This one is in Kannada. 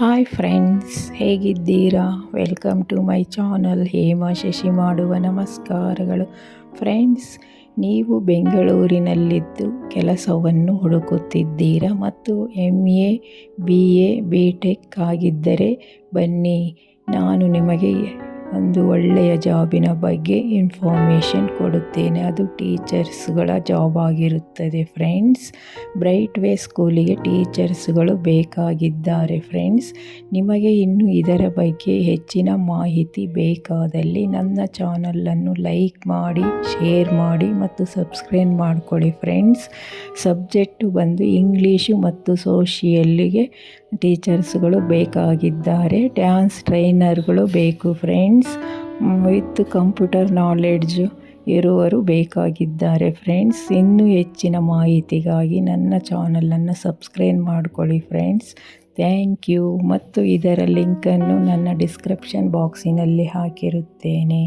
ಹಾಯ್ ಫ್ರೆಂಡ್ಸ್, ಹೇಗಿದ್ದೀರಾ? Welcome to my channel Hema Shashi ಮಾಡುವ ನಮಸ್ಕಾರಗಳು. ಫ್ರೆಂಡ್ಸ್, ನೀವು ಬೆಂಗಳೂರಿನಲ್ಲಿದ್ದು ಕೆಲಸವನ್ನು ಹುಡುಕುತ್ತಿದ್ದೀರಾ ಮತ್ತು MA BA BTech ಆಗಿದ್ದರೆ ಬನ್ನಿ, ನಾನು ನಿಮಗೆ ಒಂದು ಒಳ್ಳೆಯ ಜಾಬಿನ ಬಗ್ಗೆ ಇನ್ಫಾರ್ಮೇಷನ್ ಕೊಡುತ್ತೇನೆ. ಅದು ಟೀಚರ್ಸ್ಗಳ ಜಾಬ್ ಆಗಿರುತ್ತದೆ ಫ್ರೆಂಡ್ಸ್. ಬ್ರೈಟ್ ವೇ ಸ್ಕೂಲಿಗೆ ಟೀಚರ್ಸ್ಗಳು ಬೇಕಾಗಿದ್ದಾರೆ ಫ್ರೆಂಡ್ಸ್. ನಿಮಗೆ ಇನ್ನು ಇದರ ಬಗ್ಗೆ ಹೆಚ್ಚಿನ ಮಾಹಿತಿ ಬೇಕಾದಲ್ಲಿ ನನ್ನ ಚಾನಲನ್ನು ಲೈಕ್ ಮಾಡಿ, ಶೇರ್ ಮಾಡಿ ಮತ್ತು ಸಬ್ಸ್ಕ್ರೈಬ್ ಮಾಡಿಕೊಳ್ಳಿ ಫ್ರೆಂಡ್ಸ್. ಸಬ್ಜೆಕ್ಟು ಬಂದು ಇಂಗ್ಲೀಷು ಮತ್ತು ಸೋಷಿಯಲ್ಲಿಗೆ ಟೀಚರ್ಸ್ಗಳು ಬೇಕಾಗಿದ್ದಾರೆ. ಡ್ಯಾನ್ಸ್ ಟ್ರೈನರ್ಗಳು ಬೇಕು ಫ್ರೆಂಡ್ಸ್. ವಿತ್ ಕಂಪ್ಯೂಟರ್ ನಾಲೆಡ್ಜು ಇರುವರು ಬೇಕಾಗಿದ್ದಾರೆ ಫ್ರೆಂಡ್ಸ್. ಇನ್ನೂ ಹೆಚ್ಚಿನ ಮಾಹಿತಿಗಾಗಿ ನನ್ನ ಚಾನಲನ್ನು ಸಬ್ಸ್ಕ್ರೈಬ್ ಮಾಡಿಕೊಳ್ಳಿ ಫ್ರೆಂಡ್ಸ್. Thank you. ಮತ್ತು ಇದರ ಲಿಂಕನ್ನು ನನ್ನ ಡಿಸ್ಕ್ರಿಪ್ಷನ್ ಬಾಕ್ಸಿನಲ್ಲಿ ಹಾಕಿರುತ್ತೇನೆ.